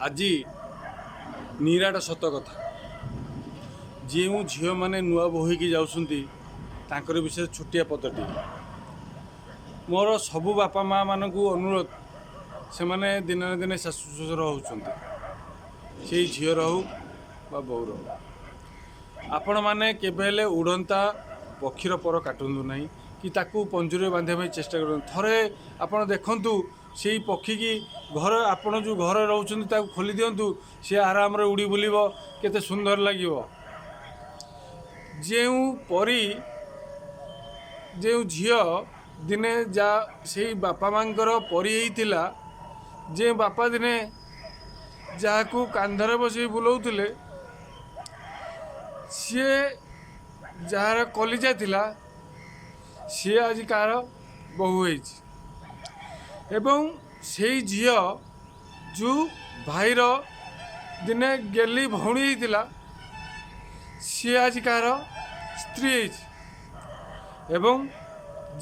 আজি ନିରାଟ ସତ କଥା ଯେଉଁ ଝିଅମାନେ ନୂଆ ବୋହୂକି ଯାଉଛନ୍ତି ତାଙ୍କର ବିଷୟରେ ଛୋଟିଆ ପଦଟି ମୋର ସବୁ ବାପା ମା ମାନଙ୍କୁ ଅନୁରୋଧ ସେମାନେ ଦିନେ ନା ଦିନେ ଶାଶୁ ଶ୍ୱଶୁର ହେଉଛନ୍ତି ସେଇ ଝିଅର ହେଉ ବା ବୋହୂର ହେଉ ଆପଣମାନେ କେବେ ହେଲେ ଉଡ଼ନ୍ତା ପକ୍ଷୀର ପର କାଟନ୍ତୁ ନାହିଁ କି ତାକୁ ପଞ୍ଜୁରୀରେ ବାନ୍ଧିବା ପାଇଁ ଚେଷ୍ଟା କରନ୍ତୁ। ଥରେ ଆପଣ ଦେଖନ୍ତୁ ସେଇ ପକ୍ଷୀକି ଘର ଆପଣ ଯେଉଁ ଘରେ ରହୁଛନ୍ତି ତାକୁ ଖୋଲି ଦିଅନ୍ତୁ, ସେ ଆରାମରେ ଉଡ଼ି ବୁଲିବ, କେତେ ସୁନ୍ଦର ଲାଗିବ। ଯେଉଁ ପରି ଯେଉଁ ଝିଅ ଦିନେ ସେଇ ବାପା ମାଙ୍କର ପରି ହେଇଥିଲା, ଯେ ବାପା ଦିନେ ଯାହାକୁ କାନ୍ଧରେ ବସେଇ ବୁଲଉଥିଲେ, ସିଏ ଯାହାର କଲିଜା ଥିଲା ସିଏ ଆଜି କାହାର ବୋହୂ ହେଇଛି। ଏବଂ ସେଇ ଝିଅ ଯେଉଁ ଭାଇର ଦିନେ ଗେଲି ଭଉଣୀ ହେଇଥିଲା ସିଏ ଆଜି କାହାର ସ୍ତ୍ରୀ ହେଇଛି। ଏବଂ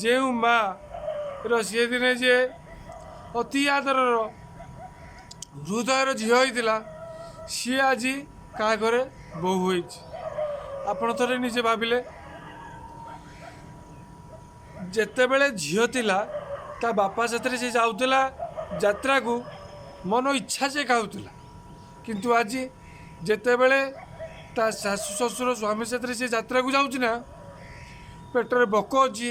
ଯେଉଁ ମା'ର ସିଏ ଦିନେ ଯିଏ ଅତି ଆଦରର ହୃଦୟର ଝିଅ ହେଇଥିଲା ସିଏ ଆଜି କାହା ଘରେ ବୋହୂ ହେଇଛି। ଆପଣ ଥରେ ନିଜେ ଭାବିଲେ, ଯେତେବେଳେ ଝିଅ ଥିଲା ତା ବାପା ସାଥିରେ ସେ ଯାଉଥିଲା ଯାତ୍ରାକୁ, ମନ ଇଚ୍ଛା ସେ ଖାଉଥିଲା, କିନ୍ତୁ ଆଜି ଯେତେବେଳେ ତା ଶାଶୁ ଶ୍ୱଶୁର ସ୍ୱାମୀ ସାଥିରେ ସେ ଯାତ୍ରାକୁ ଯାଉଛି ନା, ପେଟରେ ଭୋକ ଅଛି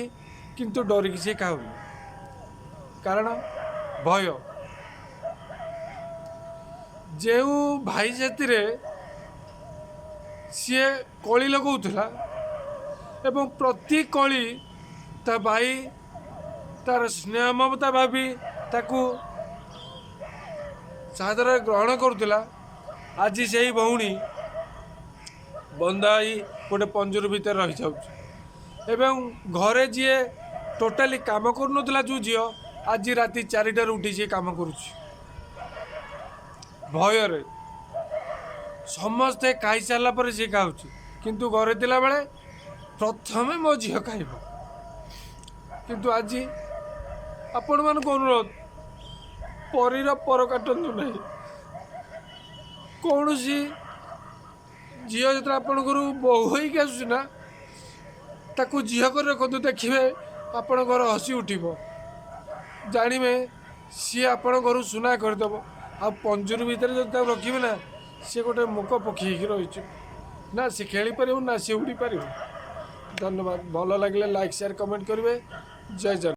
କିନ୍ତୁ ଡରିକି ସେ ଖାଉନି, କାରଣ ଭୟ। ଯେଉଁ ଭାଇ ସାଥିରେ ସିଏ କଳି ଲଗାଉଥିଲା ଏବଂ ପ୍ରତି କଳି ତା ଭାଇ ତାର ସ୍ନେହ ମମତା ଭାବି ତାକୁ ସାଦରରେ ଗ୍ରହଣ କରୁଥିଲା, ଆଜି ସେଇ ଭଉଣୀ ବନ୍ଧା ହୋଇ ଗୋଟେ ପଞ୍ଜୁରୀ ଭିତରେ ରହିଯାଉଛି। ଏବଂ ଘରେ ଯିଏ ଟୋଟାଲି କାମ କରୁନଥିଲା ଯେଉଁ ଝିଅ, ଆଜି ରାତି 4ଟାରୁ ଉଠି ସିଏ କାମ କରୁଛି ଭୟରେ। ସମସ୍ତେ ଖାଇସାରିଲା ପରେ ସିଏ ଖାଉଛି, କିନ୍ତୁ ଘରେ ଥିଲାବେଳେ ପ୍ରଥମେ ମୋ ଝିଅ ଖାଇବ। କିନ୍ତୁ ଆଜି ଆପଣମାନଙ୍କୁ ଅନୁରୋଧ, ପରୀର ପର କାଟନ୍ତୁ ନାହିଁ। କୌଣସି ଝିଅ ଯେତେବେଳେ ଆପଣଙ୍କର ବୋହୂ ହେଇକି ଆସୁଛି ନା, ତାକୁ ଝିଅ କରି ରଖନ୍ତୁ, ଦେଖିବେ ଆପଣଙ୍କ ଘର ହସି ଉଠିବ, ଜାଣିବେ ସିଏ ଆପଣଙ୍କ ଘରୁ ସୁନା କରିଦେବ। ଆଉ ପଞ୍ଜୁରୀ ଭିତରେ ଯଦି ତାକୁ ରଖିବେ ନା, ସିଏ ଗୋଟେ ମୂକ ପକ୍ଷୀ ହେଇକି ରହିଛି, ନା ସେ ଖେଳିପାରିବ ନା ସେ ଉଡ଼ିପାରିବ। ଧନ୍ୟବାଦ। ଭଲ ଲାଗିଲେ ଲାଇକ୍ ସେୟାର କମେଣ୍ଟ କରିବେ। ଜୟ ଜଗନ୍ନାଥ।